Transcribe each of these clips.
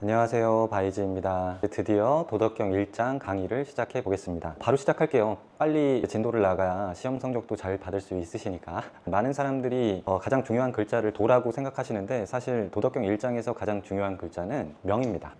안녕하세요, 바이즈입니다. 드디어 도덕경 1장 강의를 시작해 보겠습니다. 바로 시작할게요. 빨리 진도를 나가야 시험 성적도 잘 받을 수 있으시니까. 많은 사람들이 가장 중요한 글자를 도라고 생각하시는데, 사실 도덕경 1장에서 가장 중요한 글자는 명입니다.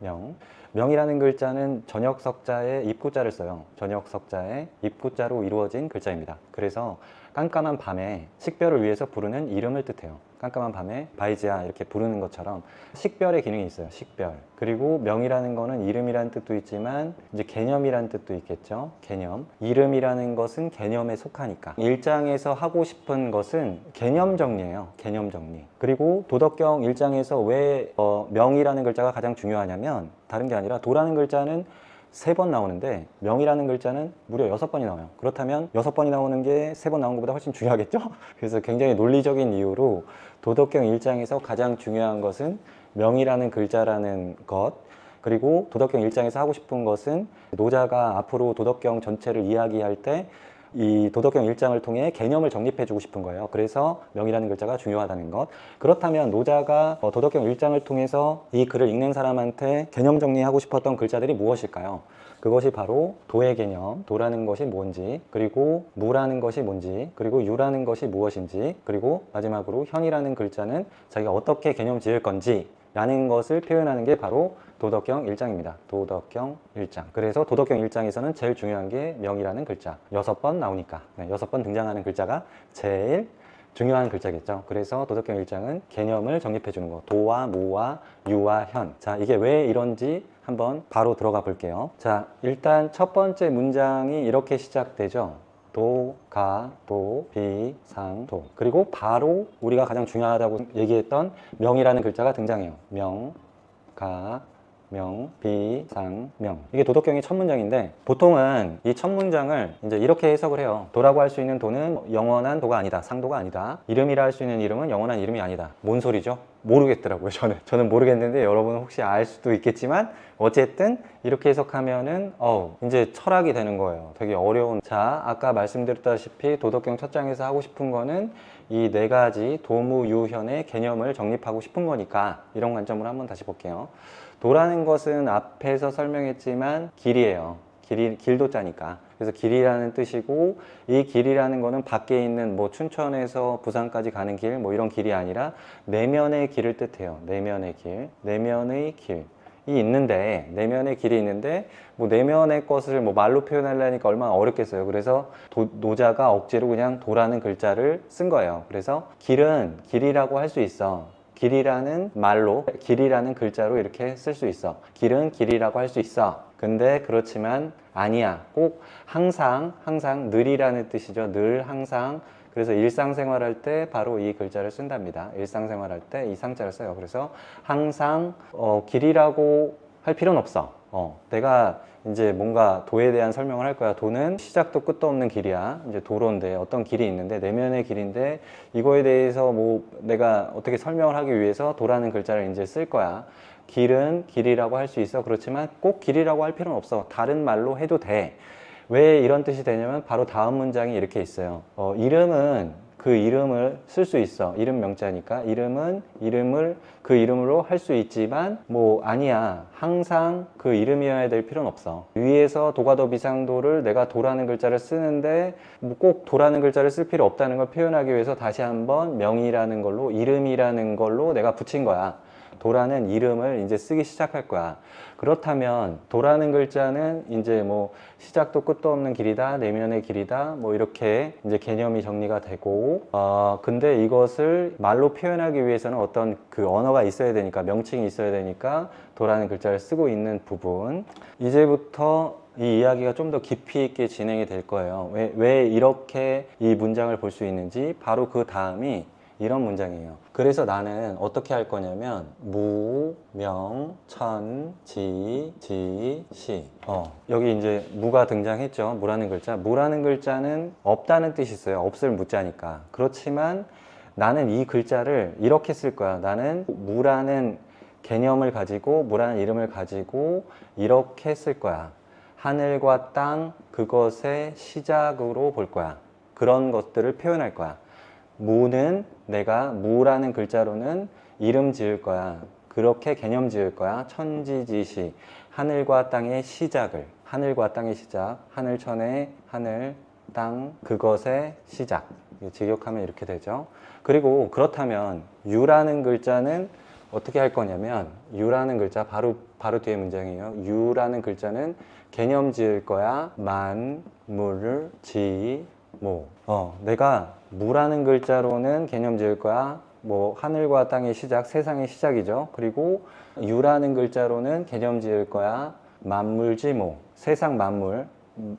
명이라는 글자는 전역석자에 입구자를 써요. 전역석자에 입구자로 이루어진 글자입니다. 그래서 깜깜한 밤에 식별을 위해서 부르는 이름을 뜻해요. 깜깜한 밤에 바이즈야 이렇게 부르는 것처럼 식별의 기능이 있어요. 식별. 그리고 명이라는 거는 이름이라는 뜻도 있지만 이제 개념이라는 뜻도 있겠죠. 개념. 이름이라는 것은 개념에 속하니까. 1장에서 하고 싶은 것은 개념 정리예요. 개념 정리. 그리고 도덕경 1장에서 왜 명이라는 글자가 가장 중요하냐면 다른 게 아니라 도라는 글자는 3번 나오는데 명이라는 글자는 무려 6번이 나와요. 그렇다면 6번이 나오는 게 3번 나온 것보다 훨씬 중요하겠죠? 그래서 굉장히 논리적인 이유로 도덕경 1장에서 가장 중요한 것은 명이라는 글자라는 것, 그리고 도덕경 1장에서 하고 싶은 것은 노자가 앞으로 도덕경 전체를 이야기할 때 이 도덕경 1장을 통해 개념을 정립해 주고 싶은 거예요. 그래서 명이라는 글자가 중요하다는 것. 그렇다면 노자가 도덕경 1장을 통해서 이 글을 읽는 사람한테 개념 정리하고 싶었던 글자들이 무엇일까요? 그것이 바로 도의 개념, 도라는 것이 뭔지, 그리고 무라는 것이 뭔지, 그리고 유라는 것이 무엇인지, 그리고 마지막으로 현이라는 글자는 자기가 어떻게 개념 지을 건지 라는 것을 표현하는 게 바로 도덕경 1장입니다. 도덕경 1장. 그래서 도덕경 1장에서는 제일 중요한 게 명이라는 글자. 6번 나오니까. 6번 등장하는 글자가 제일 중요한 글자겠죠. 그래서 도덕경 1장은 개념을 정립해 주는 거. 도와 무와 유와 현. 자, 이게 왜 이런지 한번 바로 들어가 볼게요. 자, 일단 첫 번째 문장이 이렇게 시작되죠. 도, 가, 도, 비, 상, 도. 그리고 바로 우리가 가장 중요하다고 얘기했던 명이라는 글자가 등장해요. 명, 가, 명, 비, 상, 명. 이게 도덕경의 첫 문장인데 보통은 이 첫 문장을 이제 이렇게 해석을 해요. 도라고 할 수 있는 도는 영원한 도가 아니다. 상도가 아니다. 이름이라 할 수 있는 이름은 영원한 이름이 아니다. 뭔 소리죠? 모르겠더라고요, 저는 모르겠는데 여러분은 혹시 알 수도 있겠지만 어쨌든 이렇게 해석하면은 이제 철학이 되는 거예요. 되게 어려운. 자, 아까 말씀드렸다시피 도덕경 첫 장에서 하고 싶은 거는 이 4가지 도무유현의 개념을 정립하고 싶은 거니까 이런 관점으로 한번 다시 볼게요. 도라는 것은 앞에서 설명했지만 길이에요. 길도자니까. 그래서 길이라는 뜻이고, 이 길이라는 거는 밖에 있는 뭐 춘천에서 부산까지 가는 길, 뭐 이런 길이 아니라 내면의 길을 뜻해요. 내면의 길, 내면의 길이 있는데, 내면의 길이 있는데, 뭐 내면의 것을 뭐 말로 표현하려니까 얼마나 어렵겠어요. 그래서 노자가 억지로 그냥 도라는 글자를 쓴 거예요. 그래서 길은 길이라고 할 수 있어. 길이라는 말로, 길이라는 글자로 이렇게 쓸 수 있어. 길은 길이라고 할 수 있어. 근데 그렇지만 아니야. 꼭 항상 늘이라는 뜻이죠. 늘, 항상. 그래서 일상생활 할 때 바로 이 글자를 쓴답니다. 일상생활 할 때 이 상자를 써요. 그래서 항상 길이라고 할 필요는 없어. 내가 이제 뭔가 도에 대한 설명을 할 거야. 도는 시작도 끝도 없는 길이야. 이제 도로인데 어떤 길이 있는데 내면의 길인데 이거에 대해서 뭐 내가 어떻게 설명을 하기 위해서 도라는 글자를 이제 쓸 거야. 길은 길이라고 할 수 있어. 그렇지만 꼭 길이라고 할 필요는 없어. 다른 말로 해도 돼. 왜 이런 뜻이 되냐면 바로 다음 문장이 이렇게 있어요. 이름은 그 이름을 쓸 수 있어. 이름 명자니까 이름은 그 이름으로 할 수 있지만 뭐 아니야. 항상 그 이름이어야 될 필요는 없어. 위에서 도가도 비상도를 내가 도라는 글자를 쓰는데 뭐 꼭 도라는 글자를 쓸 필요 없다는 걸 표현하기 위해서 다시 한번 명이라는 걸로 이름이라는 걸로 내가 붙인 거야. 도라는 이름을 이제 쓰기 시작할 거야. 그렇다면 도라는 글자는 이제 뭐 시작도 끝도 없는 길이다, 내면의 길이다, 뭐 이렇게 이제 개념이 정리가 되고, 근데 이것을 말로 표현하기 위해서는 어떤 그 언어가 있어야 되니까, 명칭이 있어야 되니까 도라는 글자를 쓰고 있는 부분. 이제부터 이 이야기가 좀 더 깊이 있게 진행이 될 거예요. 왜 이렇게 이 문장을 볼 수 있는지. 바로 그 다음이 이런 문장이에요. 그래서 나는 어떻게 할 거냐면 무, 명, 천, 지, 시. 여기 이제 무가 등장했죠. 무라는 글자. 무라는 글자는 없다는 뜻이 있어요. 없을 무자니까. 그렇지만 나는 이 글자를 이렇게 쓸 거야. 나는 무라는 개념을 가지고, 무라는 이름을 가지고 이렇게 쓸 거야. 하늘과 땅, 그것의 시작으로 볼 거야. 그런 것들을 표현할 거야. 무는 내가 무라는 글자로는 이름 지을 거야. 그렇게 개념 지을 거야. 천지지시. 하늘과 땅의 시작을. 하늘과 땅의 시작. 하늘천의 하늘, 땅, 그것의 시작. 직역하면 이렇게 되죠. 그리고 그렇다면 유라는 글자는 어떻게 할 거냐면 유라는 글자 바로 뒤에 문장이에요. 유라는 글자는 개념 지을 거야. 만, 물, 지, 모. 내가 무라는 글자로는 개념 지을 거야. 뭐 하늘과 땅의 시작, 세상의 시작이죠. 그리고 유라는 글자로는 개념 지을 거야. 만물지모, 세상 만물,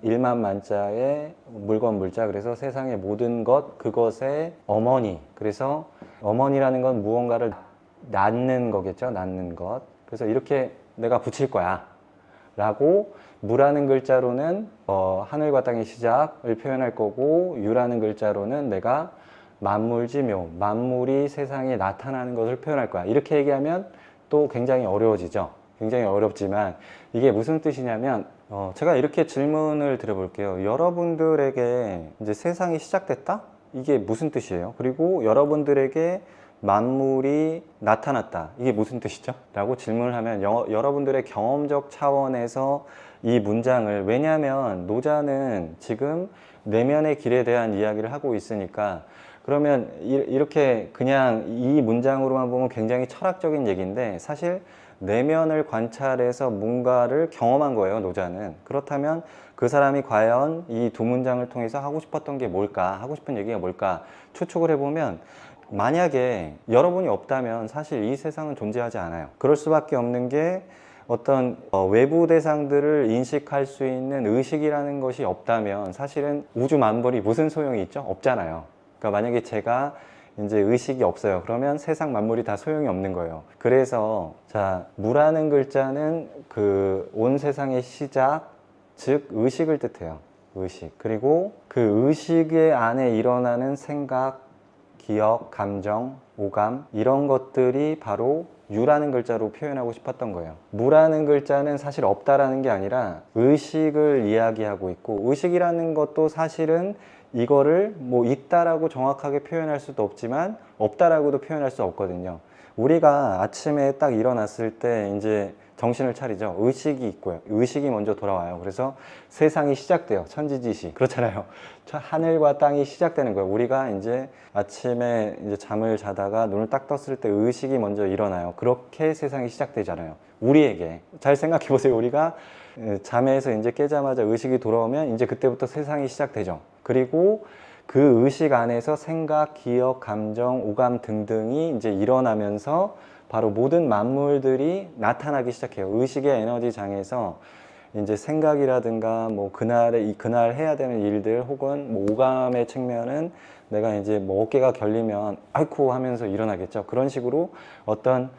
일만 만자에 물건 물자. 그래서 세상의 모든 것, 그것의 어머니. 그래서 어머니라는 건 무언가를 낳는 거겠죠. 낳는 것. 그래서 이렇게 내가 붙일 거야 라고 무라는 글자로는 하늘과 땅의 시작을 표현할 거고, 유라는 글자로는 내가 만물지묘, 만물이 세상에 나타나는 것을 표현할 거야. 이렇게 얘기하면 또 굉장히 어려워지죠. 굉장히 어렵지만 이게 무슨 뜻이냐면 제가 이렇게 질문을 드려볼게요. 여러분들에게 이제 세상이 시작됐다? 이게 무슨 뜻이에요? 그리고 여러분들에게 만물이 나타났다. 이게 무슨 뜻이죠? 라고 질문을 하면 여러분들의 경험적 차원에서 이 문장을, 왜냐하면 노자는 지금 내면의 길에 대한 이야기를 하고 있으니까, 그러면 이렇게 그냥 이 문장으로만 보면 굉장히 철학적인 얘기인데 사실 내면을 관찰해서 뭔가를 경험한 거예요, 노자는. 그렇다면 그 사람이 과연 이 두 문장을 통해서 하고 싶었던 게 뭘까, 하고 싶은 얘기가 뭘까 추측을 해보면, 만약에 여러분이 없다면 사실 이 세상은 존재하지 않아요. 그럴 수밖에 없는 게 어떤 외부 대상들을 인식할 수 있는 의식이라는 것이 없다면 사실은 우주 만물이 무슨 소용이 있죠? 없잖아요. 그러니까 만약에 제가 이제 의식이 없어요. 그러면 세상 만물이 다 소용이 없는 거예요. 그래서 자, 무라는 글자는 그 온 세상의 시작, 즉 의식을 뜻해요. 의식. 그리고 그 의식의 안에 일어나는 생각, 기억, 감정, 오감, 이런 것들이 바로 유라는 글자로 표현하고 싶었던 거예요. 무라는 글자는 사실 없다라는 게 아니라 의식을 이야기하고 있고, 의식이라는 것도 사실은 이거를 뭐 있다라고 정확하게 표현할 수도 없지만 없다라고도 표현할 수 없거든요. 우리가 아침에 딱 일어났을 때 이제 정신을 차리죠. 의식이 있고요. 의식이 먼저 돌아와요. 그래서 세상이 시작돼요. 천지지시. 그렇잖아요. 하늘과 땅이 시작되는 거예요. 우리가 이제 아침에 이제 잠을 자다가 눈을 딱 떴을 때 의식이 먼저 일어나요. 그렇게 세상이 시작되잖아요. 우리에게. 잘 생각해 보세요. 우리가 잠에서 이제 깨자마자 의식이 돌아오면 이제 그때부터 세상이 시작되죠. 그리고 그 의식 안에서 생각, 기억, 감정, 오감 등등이 이제 일어나면서 바로 모든 만물들이 나타나기 시작해요. 의식의 에너지 장에서 이제 생각이라든가 뭐 그날 해야 되는 일들, 혹은 뭐 오감의 측면은 내가 이제 뭐 어깨가 결리면 아이쿠 하면서 일어나겠죠. 그런 식으로 어떤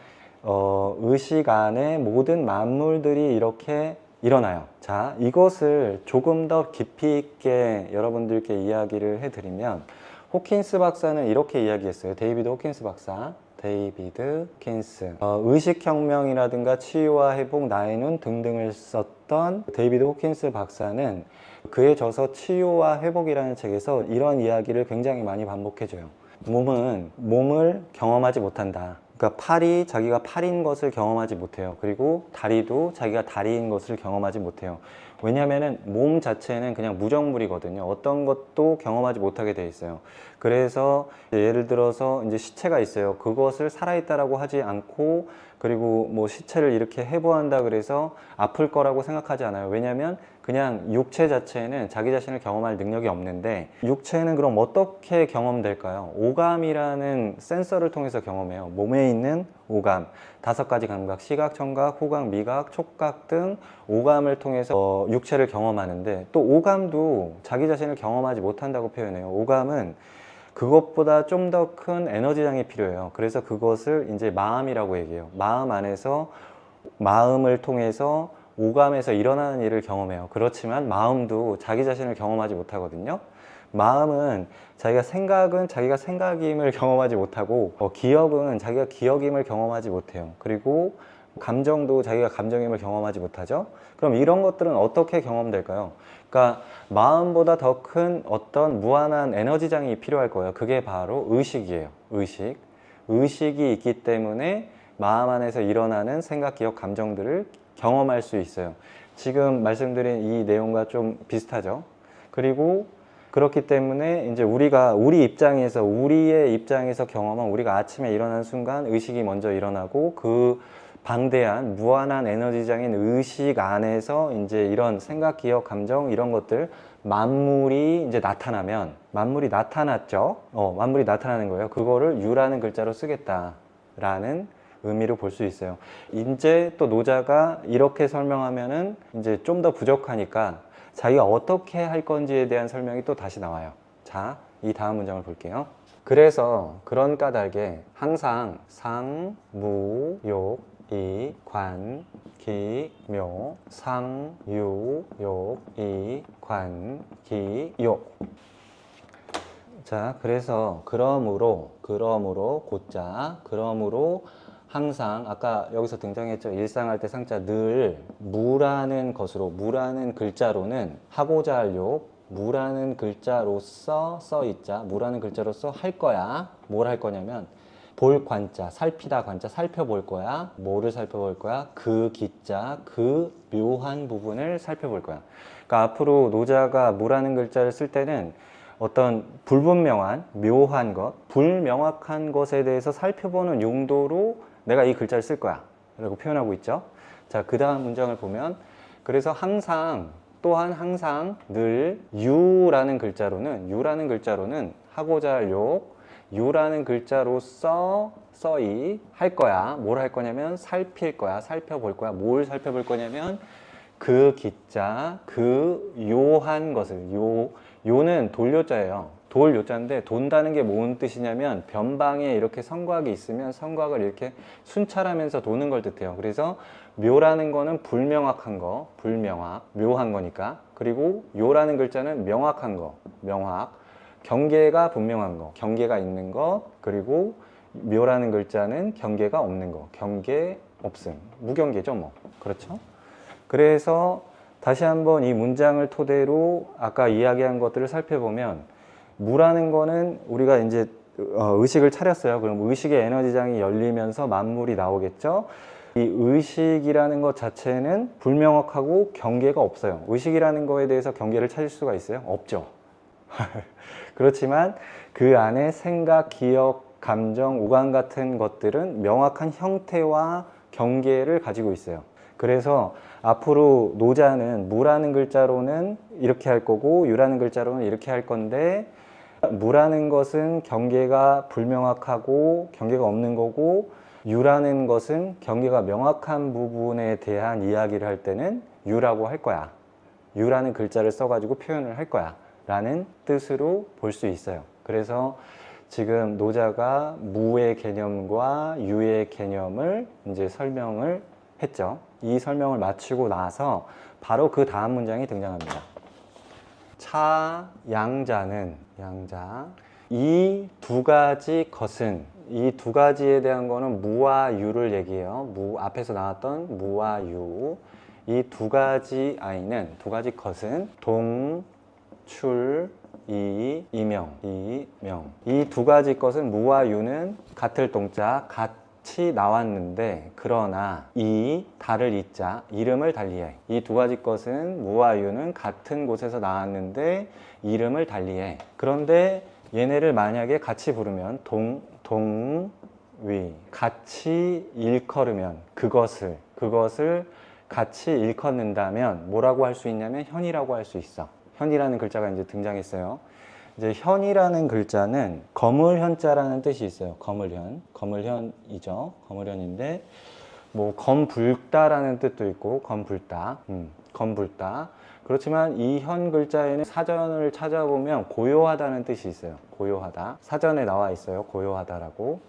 의식 안에 모든 만물들이 이렇게 일어나요. 자, 이것을 조금 더 깊이 있게 여러분들께 이야기를 해드리면, 호킨스 박사는 이렇게 이야기했어요. 데이비드 호킨스 박사. 데이비드 호킨스. 의식혁명이라든가 치유와 회복, 나의 눈 등등을 썼던 데이비드 호킨스 박사는 그의 저서 치유와 회복이라는 책에서 이런 이야기를 굉장히 많이 반복해줘요. 몸은 몸을 경험하지 못한다. 그러니까 팔이 자기가 팔인 것을 경험하지 못해요. 그리고 다리도 자기가 다리인 것을 경험하지 못해요. 왜냐하면 몸 자체는 그냥 무정물이거든요. 어떤 것도 경험하지 못하게 돼 있어요. 그래서 예를 들어서 이제 시체가 있어요. 그것을 살아있다라고 하지 않고, 그리고 뭐 시체를 이렇게 해부한다 그래서 아플 거라고 생각하지 않아요. 왜냐하면 그냥 육체 자체는 자기 자신을 경험할 능력이 없는데, 육체는 그럼 어떻게 경험될까요? 오감이라는 센서를 통해서 경험해요. 몸에 있는 오감, 5가지 감각, 시각, 청각, 후각, 미각, 촉각 등 오감을 통해서 육체를 경험하는데, 또 오감도 자기 자신을 경험하지 못한다고 표현해요. 오감은 그것보다 좀 더 큰 에너지장이 필요해요. 그래서 그것을 이제 마음이라고 얘기해요. 마음 안에서 마음을 통해서 오감에서 일어나는 일을 경험해요. 그렇지만 마음도 자기 자신을 경험하지 못하거든요. 마음은 생각은 자기가 생각임을 경험하지 못하고, 기억은 자기가 기억임을 경험하지 못해요. 그리고 감정도 자기가 감정임을 경험하지 못하죠. 그럼 이런 것들은 어떻게 경험될까요? 그러니까 마음보다 더 큰 어떤 무한한 에너지장이 필요할 거예요. 그게 바로 의식이에요. 의식이 있기 때문에 마음 안에서 일어나는 생각, 기억, 감정들을 경험할 수 있어요. 지금 말씀드린 이 내용과 좀 비슷하죠. 그리고 그렇기 때문에 이제 우리의 입장에서 경험한, 우리가 아침에 일어나는 순간 의식이 먼저 일어나고 그 방대한 무한한 에너지장인 의식 안에서 이제 이런 생각, 기억, 감정 이런 것들 만물이 이제 나타나면, 만물이 나타났죠. 만물이 나타나는 거예요. 그거를 유라는 글자로 쓰겠다라는 의미로 볼 수 있어요. 이제 또 노자가 이렇게 설명하면은 이제 좀 더 부족하니까 자기가 어떻게 할 건지에 대한 설명이 또 다시 나와요. 자, 이 다음 문장을 볼게요. 그래서 그런 까닭에 항상 상, 무, 욕, 이, 관, 기, 묘, 상, 유, 욕, 이, 관, 기, 욕. 자, 그래서 그러므로 항상 아까 여기서 등장했죠. 일상할 때 상자 늘 무라는 글자로는 하고자 할 욕, 무라는 글자로서 써있자, 무라는 글자로서 할 거야. 뭘 할 거냐면 볼 관자, 살피다 관자, 살펴볼 거야. 뭐를 살펴볼 거야? 그 기자, 그 묘한 부분을 살펴볼 거야. 그러니까 앞으로 노자가 무라는 글자를 쓸 때는 어떤 불분명한, 묘한 것, 불명확한 것에 대해서 살펴보는 용도로 내가 이 글자를 쓸 거야 라고 표현하고 있죠. 자, 그 다음 문장을 보면 그래서 또한 항상 늘 유라는 글자로는 하고자 할 욕, 유라는 글자로서 할 거야. 뭘 할 거냐면 살필 거야, 살펴볼 거야. 뭘 살펴볼 거냐면 그 기자, 그 요한 것을, 요는 돌요자예요. 돌 요자인데 돈다는 게 뭔 뜻이냐면 변방에 이렇게 성곽이 있으면 성곽을 이렇게 순찰하면서 도는 걸 뜻해요. 그래서 묘라는 거는 불명확한 거, 묘한 거니까. 그리고 요라는 글자는 명확한 거, 경계가 분명한 거, 경계가 있는 것. 그리고 묘라는 글자는 경계가 없는 거, 경계 없음, 무경계죠 뭐. 그렇죠? 그래서 다시 한번 이 문장을 토대로 아까 이야기한 것들을 살펴보면 무라는 거는 우리가 이제 의식을 차렸어요. 그럼 의식의 에너지장이 열리면서 만물이 나오겠죠. 이 의식이라는 것 자체는 불명확하고 경계가 없어요. 의식이라는 거에 대해서 경계를 찾을 수가 있어요? 없죠. 그렇지만 그 안에 생각, 기억, 감정, 오감 같은 것들은 명확한 형태와 경계를 가지고 있어요. 그래서 앞으로 노자는 무라는 글자로는 이렇게 할 거고 유라는 글자로는 이렇게 할 건데, 무라는 것은 경계가 불명확하고 경계가 없는 거고, 유라는 것은 경계가 명확한 부분에 대한 이야기를 할 때는 유라고 할 거야. 유라는 글자를 써가지고 표현을 할 거야 라는 뜻으로 볼 수 있어요. 그래서 지금 노자가 무의 개념과 유의 개념을 이제 설명을 했죠. 이 설명을 마치고 나서 바로 그 다음 문장이 등장합니다. 양자, 이 두 가지 것은, 이 두 가지에 대한 거는 무와 유를 얘기해요. 앞에서 나왔던 무와 유, 이 두 가지 것은 동, 출, 이명. 이 두 가지 것은 무와 유는 같을 동자, 같이 나왔는데, 그러나 달을 이자, 이름을 달리해. 이 두 가지 것은 무와 유는 같은 곳에서 나왔는데 이름을 달리해. 그런데 얘네를 만약에 같이 부르면 동위, 같이 일컬으면, 그것을 같이 일컫는다면 뭐라고 할 수 있냐면 현이라고 할 수 있어. 현이라는 글자가 이제 등장했어요. 이제 현이라는 글자는 거물현자라는 뜻이 있어요. 거물현이죠. 거물현인데 뭐 검불다라는 뜻도 있고, 검불다. 그렇지만 이 현 글자에는 사전을 찾아보면 고요하다는 뜻이 있어요. 고요하다. 사전에 나와 있어요. 고요하다라고.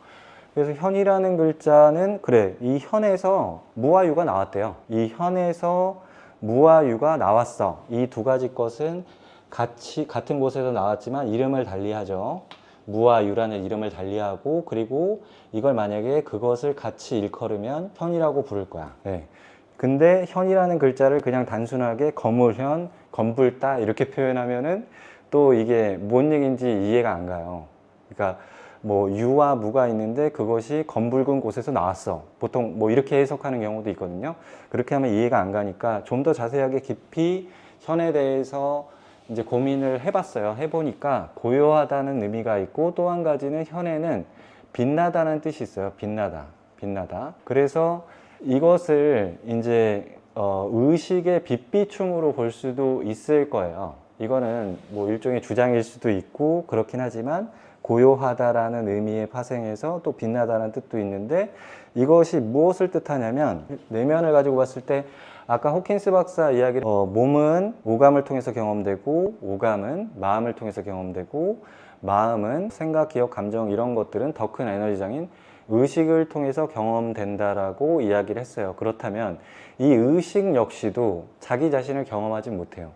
그래서 현이라는 글자는 이 현에서 무와 유가 나왔대요. 이 현에서 무와 유가 나왔어. 이 두 가지 것은 같은 곳에서 나왔지만 이름을 달리하죠. 무와 유라는 이름을 달리하고, 그리고 이걸 만약에 그것을 같이 일컬으면 현이라고 부를 거야. 네. 근데 현이라는 글자를 그냥 단순하게 거물현, 검불다 이렇게 표현하면은 또 이게 뭔 얘기인지 이해가 안 가요. 그러니까 뭐 유와 무가 있는데 그것이 검붉은 곳에서 나왔어. 보통 뭐 이렇게 해석하는 경우도 있거든요. 그렇게 하면 이해가 안 가니까 좀 더 자세하게 깊이 현에 대해서 이제 고민을 해봤어요. 해보니까 고요하다는 의미가 있고 또 한 가지는 현에는 빛나다는 뜻이 있어요. 빛나다, 빛나다. 그래서 이것을 이제 의식의 빛비춤으로 볼 수도 있을 거예요. 이거는 뭐 일종의 주장일 수도 있고 그렇긴 하지만 고요하다라는 의미의 파생에서 또 빛나다는 뜻도 있는데 이것이 무엇을 뜻하냐면 내면을 가지고 봤을 때 아까 호킨스 박사 이야기를 몸은 오감을 통해서 경험되고 오감은 마음을 통해서 경험되고 마음은 생각, 기억, 감정 이런 것들은 더 큰 에너지장인 의식을 통해서 경험된다라고 이야기를 했어요. 그렇다면 이 의식 역시도 자기 자신을 경험하지 못해요.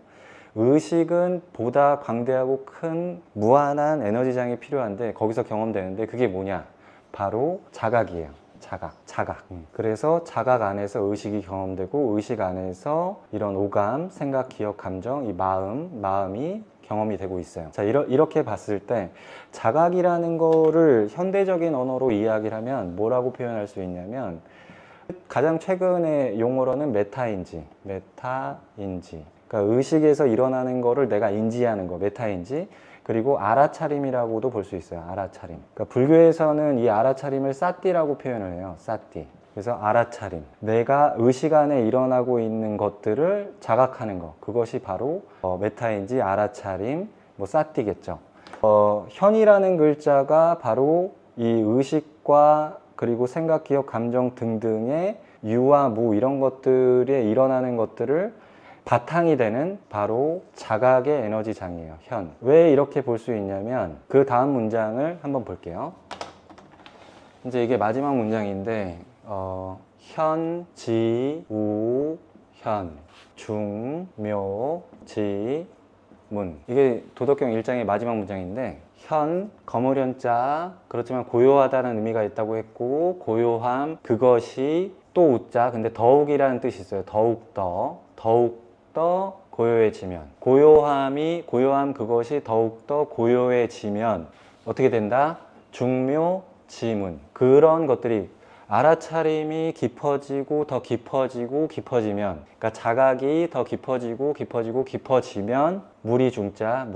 의식은 보다 광대하고 큰 무한한 에너지장이 필요한데 거기서 경험되는데 그게 뭐냐? 바로 자각이에요. 자각. 그래서 자각 안에서 의식이 경험되고 의식 안에서 이런 오감, 생각, 기억, 감정, 이 마음이 경험이 되고 있어요. 자, 이렇게 봤을 때 자각이라는 거를 현대적인 언어로 이야기를 하면 뭐라고 표현할 수 있냐면 가장 최근의 용어로는 메타인지. 그러니까 의식에서 일어나는 거를 내가 인지하는 거, 메타인지. 그리고 알아차림이라고도 볼 수 있어요. 알아차림. 그러니까 불교에서는 이 알아차림을 사띠라고 표현을 해요. 사띠. 그래서 알아차림. 내가 의식 안에 일어나고 있는 것들을 자각하는 것. 그것이 바로 메타인지, 알아차림, 뭐 사띠겠죠. 현이라는 글자가 바로 이 의식과 그리고 생각, 기억, 감정 등등의 유와 무 이런 것들에 일어나는 것들을 바탕이 되는 바로 자각의 에너지장이에요. 현. 왜 이렇게 볼 수 있냐면 그 다음 문장을 한번 볼게요. 이제 이게 마지막 문장인데 현, 지, 우, 현, 중, 묘, 지, 문. 이게 도덕경 1장의 마지막 문장인데 현, 거무련자, 그렇지만 고요하다는 의미가 있다고 했고 고요함, 그것이 또 웃자. 근데 더욱이라는 뜻이 있어요. 더욱더 고요해지면 고요함 그것이 더욱더 고요해지면 어떻게 된다? 중묘지문. 그런 것들이 알아차림이 깊어지고 더 깊어지면 그러니까 자각이 더 깊어지면 무리중자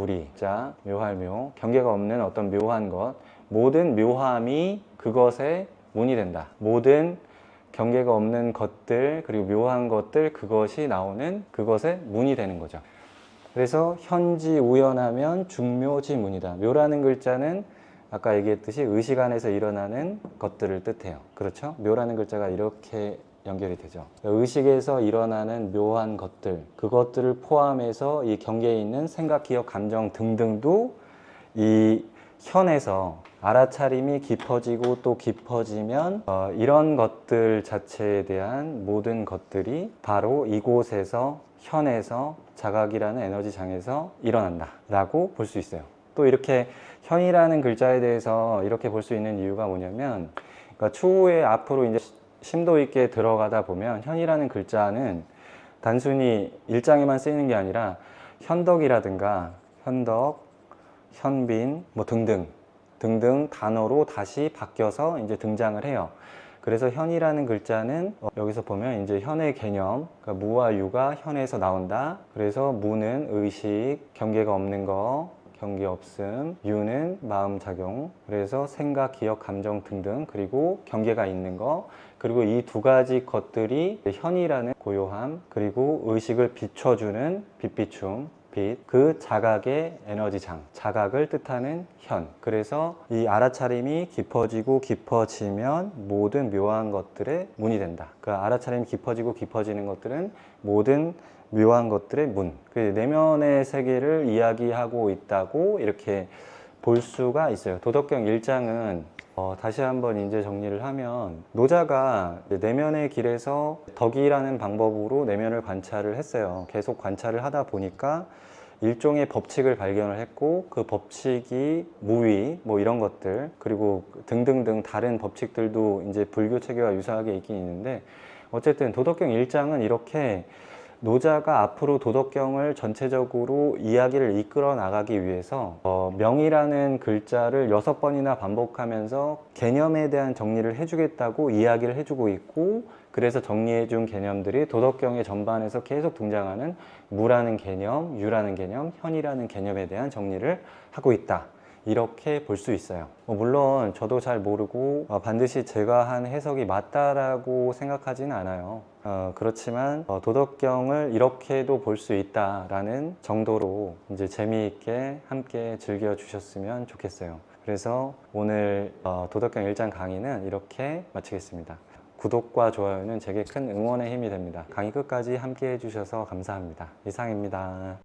묘할묘 경계가 없는 어떤 묘한 것 모든 묘함이 그것에 문이 된다. 모든 경계가 없는 것들 그리고 묘한 것들 그것이 나오는 그것에 문이 되는 거죠. 그래서 현지 우연하면 중묘지문이다. 묘라는 글자는 아까 얘기했듯이 의식 안에서 일어나는 것들을 뜻해요. 그렇죠? 묘라는 글자가 이렇게 연결이 되죠. 의식에서 일어나는 묘한 것들 그것들을 포함해서 이 경계에 있는 생각, 기억, 감정 등등도 이 현에서 알아차림이 깊어지고 또 깊어지면 이런 것들 자체에 대한 모든 것들이 바로 이곳에서 현에서 자각이라는 에너지장에서 일어난다 라고 볼 수 있어요. 또 이렇게 현이라는 글자에 대해서 이렇게 볼 수 있는 이유가 뭐냐면 그러니까 추후에 앞으로 이제 심도 있게 들어가다 보면 현이라는 글자는 단순히 일장에만 쓰이는 게 아니라 현덕이라든가 현덕, 현빈 뭐 등등 단어로 다시 바뀌어서 이제 등장을 해요. 그래서 현이라는 글자는 여기서 보면 이제 현의 개념, 그러니까 무와 유가 현에서 나온다. 그래서 무는 의식, 경계가 없는 거, 경계 없음, 유는 마음 작용, 그래서 생각, 기억, 감정 등등, 그리고 경계가 있는 거, 그리고 이 두 가지 것들이 현이라는 고요함, 그리고 의식을 비춰주는 빛비춤, 그 자각의 에너지장, 자각을 뜻하는 현. 그래서 이 알아차림이 깊어지면 모든 묘한 것들의 문이 된다. 그 알아차림이 깊어지는 것들은 모든 묘한 것들의 문. 그 내면의 세계를 이야기하고 있다고 이렇게 볼 수가 있어요. 도덕경 1장은 다시 한번 이제 정리를 하면 노자가 내면의 길에서 덕이라는 방법으로 내면을 관찰을 했어요. 계속 관찰을 하다 보니까 일종의 법칙을 발견을 했고 그 법칙이 무위 뭐 이런 것들 그리고 등등등 다른 법칙들도 이제 불교 체계와 유사하게 있긴 있는데 어쨌든 도덕경 1장은 이렇게 노자가 앞으로 도덕경을 전체적으로 이야기를 이끌어 나가기 위해서 명이라는 글자를 6번이나 반복하면서 개념에 대한 정리를 해주겠다고 이야기를 해주고 있고, 그래서 정리해준 개념들이 도덕경의 전반에서 계속 등장하는 무라는 개념, 유라는 개념, 현이라는 개념에 대한 정리를 하고 있다. 이렇게 볼 수 있어요. 물론 저도 잘 모르고 반드시 제가 한 해석이 맞다라고 생각하지는 않아요. 그렇지만 도덕경을 이렇게도 볼 수 있다라는 정도로 이제 재미있게 함께 즐겨 주셨으면 좋겠어요. 그래서 오늘 도덕경 1장 강의는 이렇게 마치겠습니다. 구독과 좋아요는 제게 큰 응원의 힘이 됩니다. 강의 끝까지 함께 해주셔서 감사합니다. 이상입니다.